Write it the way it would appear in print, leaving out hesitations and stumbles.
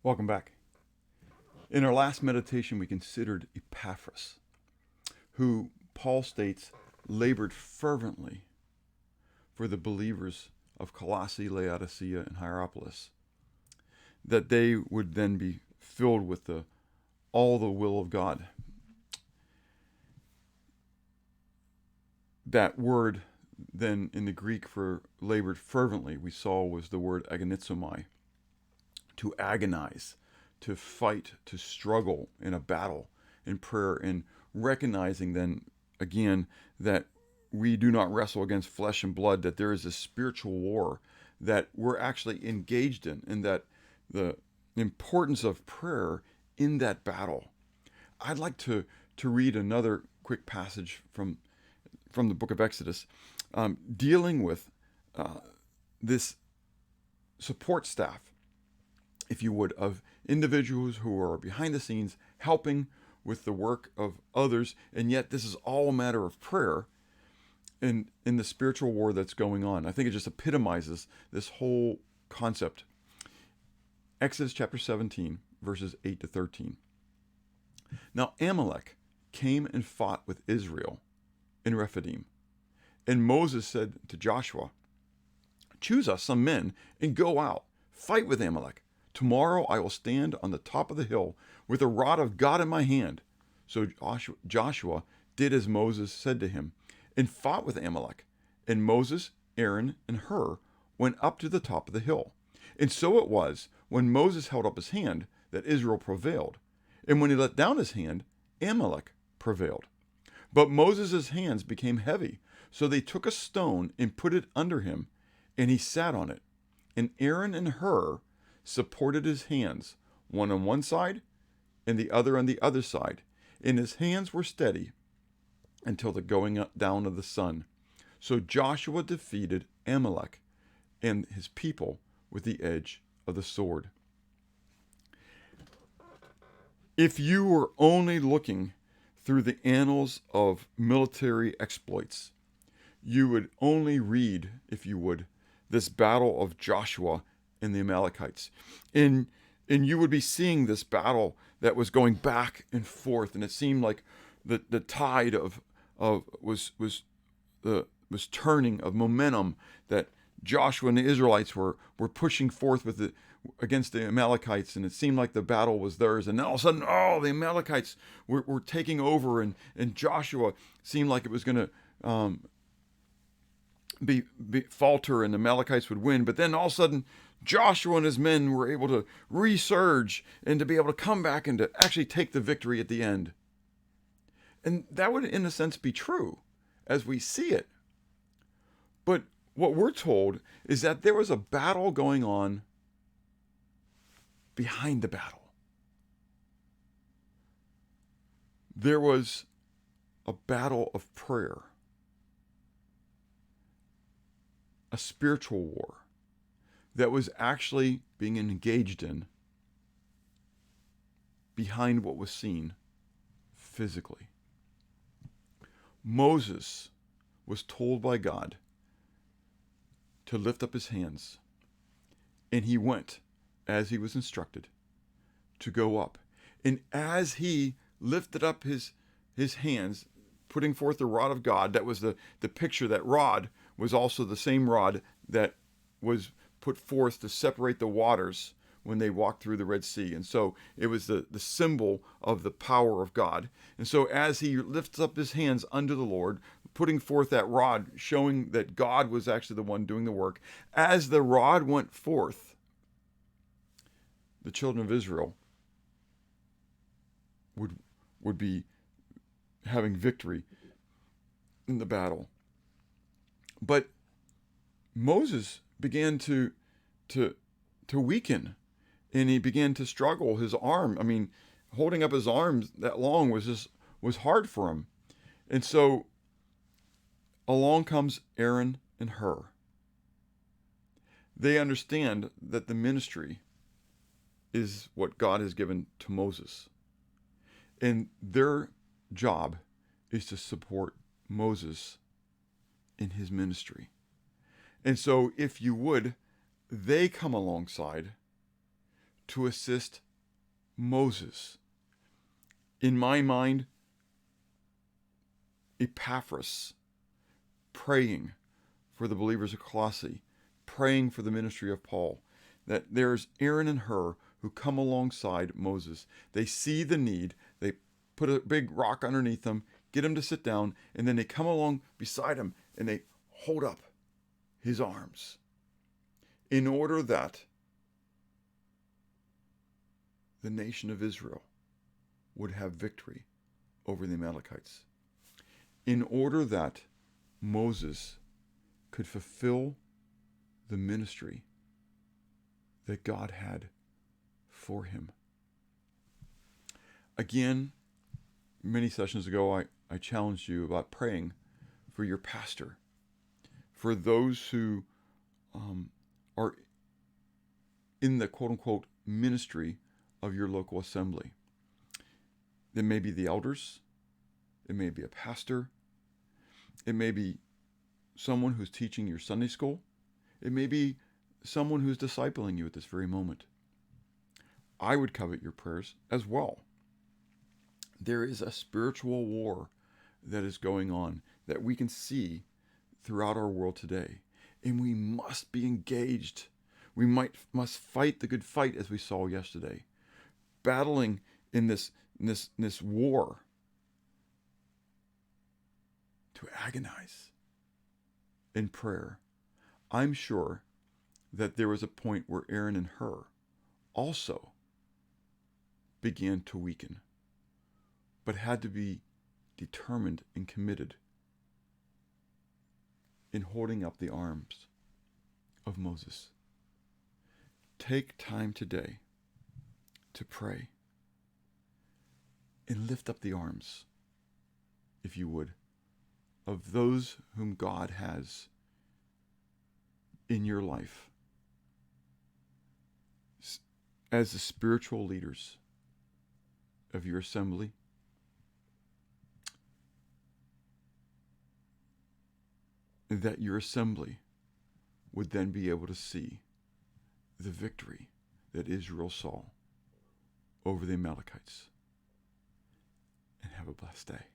Welcome back. In our last meditation, we considered Epaphras, who Paul states labored fervently for the believers of Colosse, Laodicea, and Hierapolis, that they would then be filled with all the will of God. That word then in the Greek for labored fervently, we saw was the word agonizomai, to agonize, to fight, to struggle in a battle, in prayer, and recognizing then again that we do not wrestle against flesh and blood, that there is a spiritual war that we're actually engaged in, and that the importance of prayer in that battle. I'd like to read another quick passage from the book of Exodus, dealing with this support staff, if you would, of individuals who are behind the scenes helping with the work of others, and yet this is all a matter of prayer in the spiritual war that's going on. I think it just epitomizes this whole concept. Exodus chapter 17, verses 8 to 13. Now Amalek came and fought with Israel in Rephidim. And Moses said to Joshua, "Choose us some men and go out, fight with Amalek. Tomorrow I will stand on the top of the hill with a rod of God in my hand." So Joshua did as Moses said to him and fought with Amalek. And Moses, Aaron, and Hur went up to the top of the hill. And so it was, when Moses held up his hand, that Israel prevailed. And when he let down his hand, Amalek prevailed. But Moses' hands became heavy, so they took a stone and put it under him, and he sat on it. And Aaron and Hur supported his hands, one on one side and the other on the other side, and his hands were steady until the going down of the sun. So Joshua defeated Amalek and his people with the edge of the sword. If you were only looking through the annals of military exploits, you would only read, if you would, this battle of Joshua and the Amalekites. And you would be seeing this battle that was going back and forth, and it seemed like the tide was turning, of momentum, that Joshua and the Israelites were pushing forth with against the Amalekites, and it seemed like the battle was theirs. And then all of a sudden, the Amalekites were taking over, and Joshua seemed like it was going to be falter, and the Amalekites would win. But then all of a sudden, Joshua and his men were able to resurge and to be able to come back and to actually take the victory at the end. And that would, in a sense, be true as we see it. But what we're told is that there was a battle going on behind the battle. There was a battle of prayer, a spiritual war that was actually being engaged in behind what was seen physically. Moses was told by God to lift up his hands, and he went as he was instructed to go up. And as he lifted up his hands, putting forth the rod of God, that was the picture. That rod was also the same rod that was put forth to separate the waters when they walked through the Red Sea. And so it was the symbol of the power of God. And so as he lifts up his hands unto the Lord, putting forth that rod, showing that God was actually the one doing the work, as the rod went forth, the children of Israel would be having victory in the battle. But Moses began to weaken, and he began to struggle. His arm, holding up his arms that long was hard for him. And so along comes Aaron and Hur. They understand that the ministry is what God has given to Moses. And their job is to support Moses in his ministry. And so, if you would, they come alongside to assist Moses. In my mind, Epaphras praying for the believers of Colosse, praying for the ministry of Paul, that there's Aaron and Hur who come alongside Moses. They see the need, they put a big rock underneath him, get him to sit down, and then they come along beside him and they hold up his arms in order that the nation of Israel would have victory over the Amalekites, in order that Moses could fulfill the ministry that God had for him. Again, many sessions ago, I challenged you about praying for your pastor, for those who are in the quote-unquote ministry of your local assembly. It may be the elders, it may be a pastor, it may be someone who's teaching your Sunday school, it may be someone who's discipling you at this very moment. I would covet your prayers as well. There is a spiritual war that is going on that we can see throughout our world today, and we must be engaged. We must fight the good fight, as we saw yesterday, battling in this war to agonize in prayer. I'm sure that there was a point where Aaron and Hur also began to weaken, but had to be determined and committed in holding up the arms of Moses. Take time today to pray and lift up the arms, if you would, of those whom God has in your life as the spiritual leaders of your assembly, that your assembly would then be able to see the victory that Israel saw over the Amalekites. And have a blessed day.